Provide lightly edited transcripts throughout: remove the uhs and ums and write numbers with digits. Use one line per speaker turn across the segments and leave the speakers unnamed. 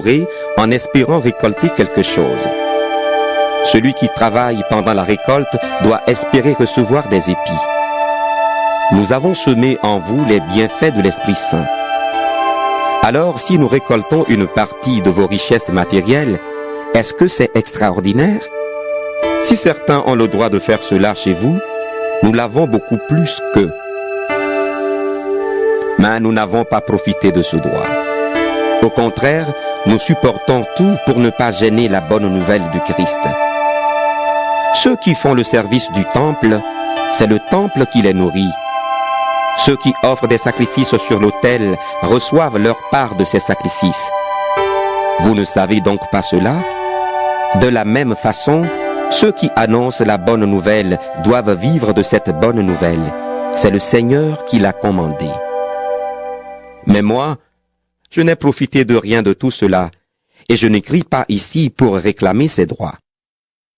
labourer en espérant récolter quelque chose. Celui qui travaille pendant la récolte doit espérer recevoir des épis. Nous avons semé en vous les bienfaits de l'Esprit Saint. Alors, si nous récoltons une partie de vos richesses matérielles, est-ce que c'est extraordinaire? Si certains ont le droit de faire cela chez vous, nous l'avons beaucoup plus qu'eux. Mais nous n'avons pas profité de ce droit. Au contraire, nous supportons tout pour ne pas gêner la bonne nouvelle du Christ. Ceux qui font le service du temple, c'est le temple qui les nourrit. Ceux qui offrent des sacrifices sur l'autel reçoivent leur part de ces sacrifices. Vous ne savez donc pas cela? De la même façon, ceux qui annoncent la bonne nouvelle doivent vivre de cette bonne nouvelle. C'est le Seigneur qui l'a commandé. Mais moi, je n'ai profité de rien de tout cela, et je n'écris pas ici pour réclamer ces droits.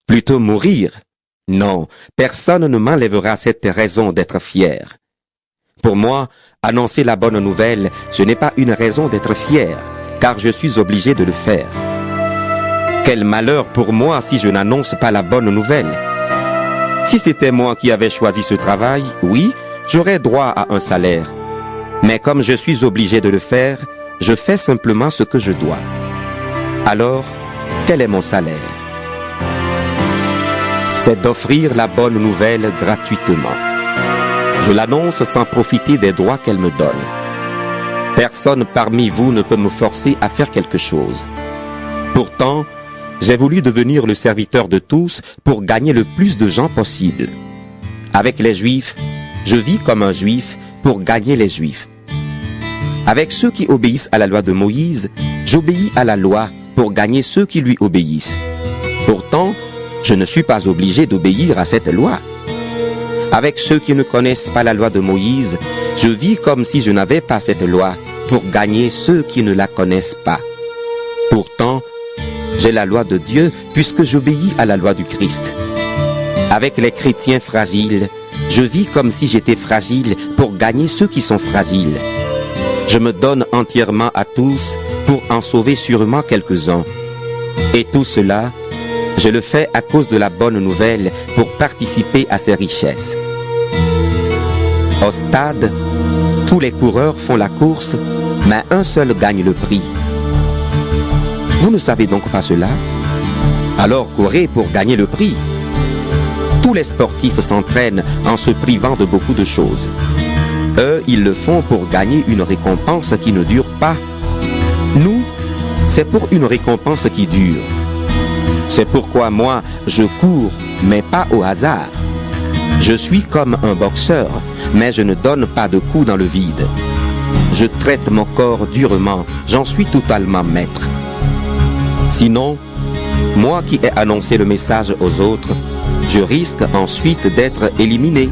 Plutôt mourir? Non, personne ne m'enlèvera cette raison d'être fier. Pour moi, annoncer la bonne nouvelle, ce n'est pas une raison d'être fier, car je suis obligé de le faire. Quel malheur pour moi si je n'annonce pas la bonne nouvelle. Si c'était moi qui avais choisi ce travail, oui, j'aurais droit à un salaire. Mais comme je suis obligé de le faire, je fais simplement ce que je dois. Alors, quel est mon salaire? C'est d'offrir la bonne nouvelle gratuitement. Je l'annonce sans profiter des droits qu'elle me donne. Personne parmi vous ne peut me forcer à faire quelque chose. Pourtant, j'ai voulu devenir le serviteur de tous pour gagner le plus de gens possible. Avec les Juifs, je vis comme un Juif pour gagner les Juifs. Avec ceux qui obéissent à la loi de Moïse, j'obéis à la loi pour gagner ceux qui lui obéissent. Pourtant, je ne suis pas obligé d'obéir à cette loi. Avec ceux qui ne connaissent pas la loi de Moïse, je vis comme si je n'avais pas cette loi pour gagner ceux qui ne la connaissent pas. Pourtant, j'ai la loi de Dieu puisque j'obéis à la loi du Christ. Avec les chrétiens fragiles, je vis comme si j'étais fragile pour gagner ceux qui sont fragiles. Je me donne entièrement à tous pour en sauver sûrement quelques-uns. Et tout cela, je le fais à cause de la bonne nouvelle pour participer à ces richesses. Au stade, tous les coureurs font la course, mais un seul gagne le prix. Vous ne savez donc pas cela? Alors courez pour gagner le prix. Tous les sportifs s'entraînent en se privant de beaucoup de choses. Eux, ils le font pour gagner une récompense qui ne dure pas. Nous, c'est pour une récompense qui dure. C'est pourquoi moi, je cours, mais pas au hasard. Je suis comme un boxeur, mais je ne donne pas de coups dans le vide. Je traite mon corps durement, j'en suis totalement maître. Sinon, moi qui ai annoncé le message aux autres, je risque ensuite d'être éliminé.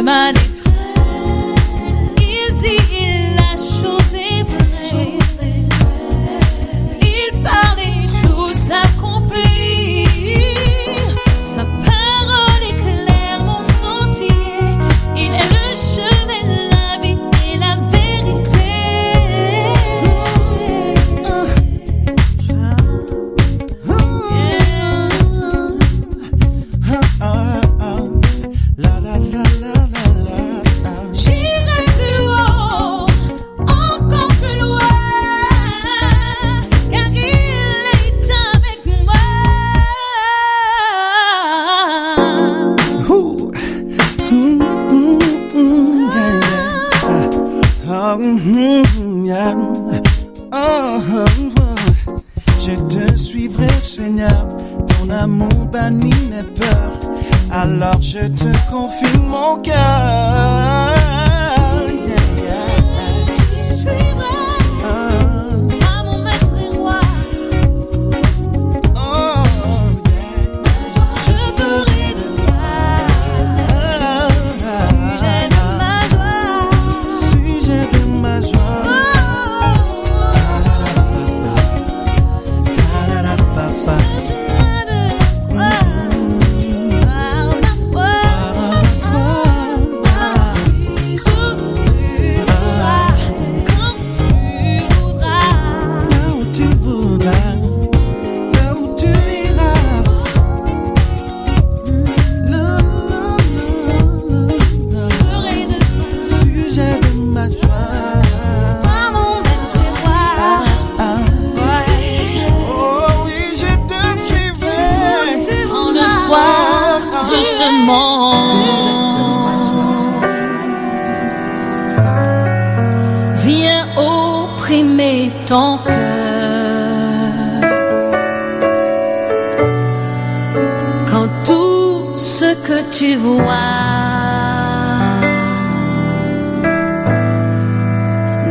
de ma détresse. Il dit la chose est vraie. Il parlait, tout s'accomplit. Sa parole éclaire mon sentier. Il est le chemin, la vie et la vérité. J'irai plus haut, encore plus loin, car il est avec moi.
Je te suivrai, Seigneur, ton amour bannit mes peurs. Alors je te confie mon cœur.
Je te suivrai, à mon maître et roi. Je ferai de toi sujet de ma joie.
Sujet de ma joie.
Ce chemin de la croix, par ma foi, quand tu voudras,
Là où tu iras.
ferai de toi
Sujet de ma joie.
à mon maître et roi.
Oh oui, je te suivrai.
On le croit de ce monde. Viens opprimer ton cœur. Quand tout ce que tu vois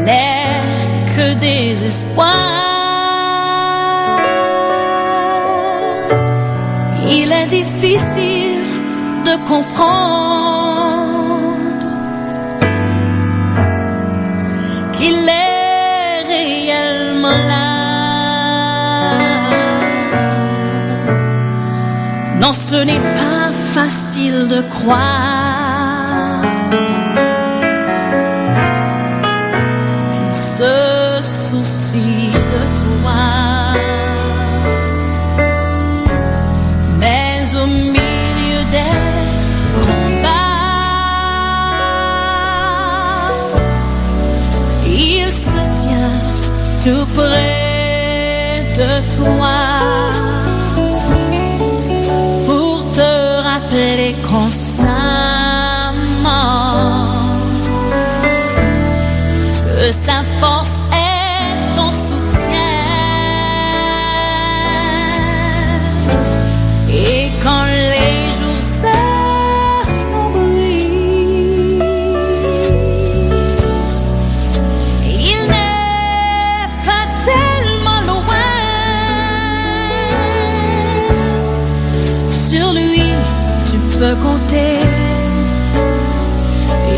n'est que désespoir, il est difficile de comprendre qu'il est réellement là. Non, ce n'est pas facile de croire. Il se soucie de toi. Mais au milieu des combats, il se tient tout près de toi pour te rappeler constamment que sa force est ton soutien. Et quand les jours s'assombrissent, il n'est pas tellement loin. Sur lui, tu peux compter.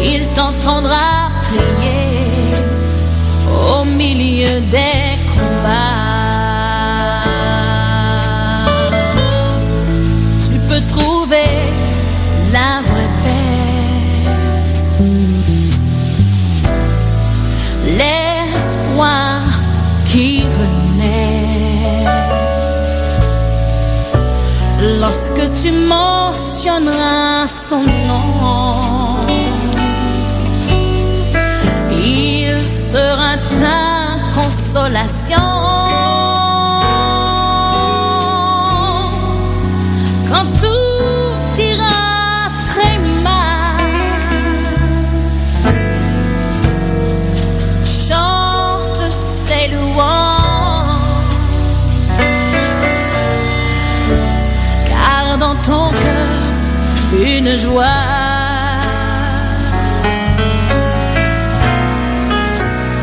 Il t'entendra prier au milieu des combats. Tu peux trouver la vraie paix, l'espoir qui renaît lorsque tu mentionneras son nom. Il sera ta consolation. Quand tout ira très mal, chante ses louanges, car dans ton cœur une joie.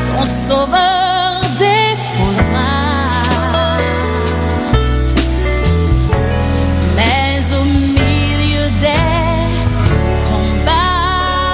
Ton sauveur déposera. Mais au milieu des combats,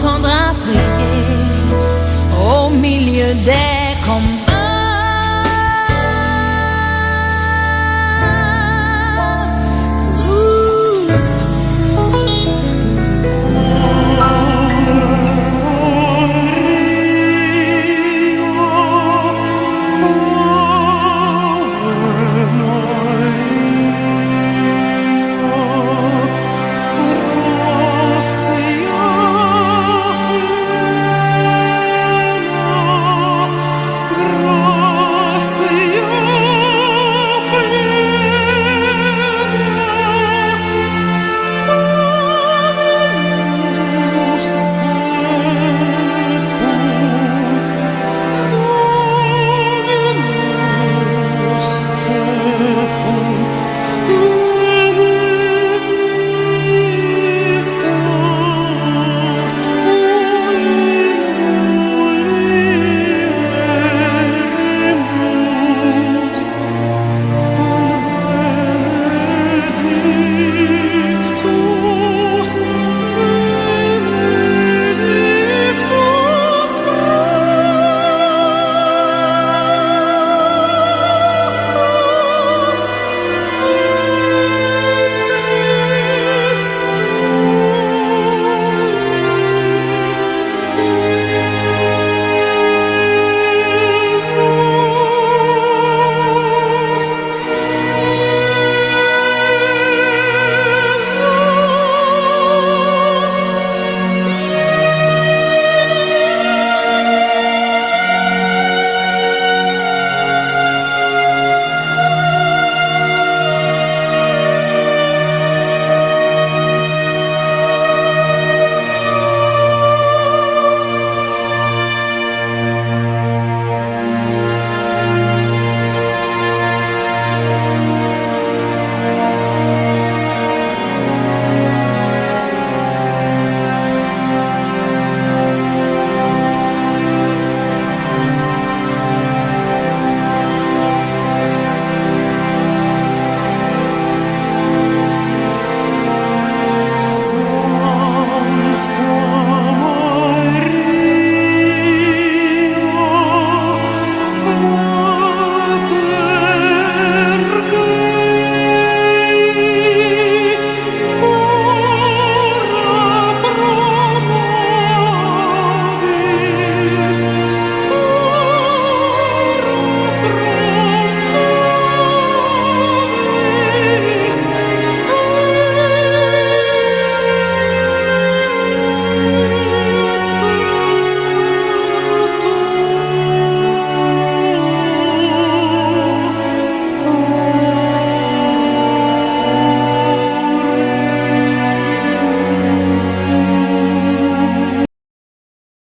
m'entendras prier au milieu des combats.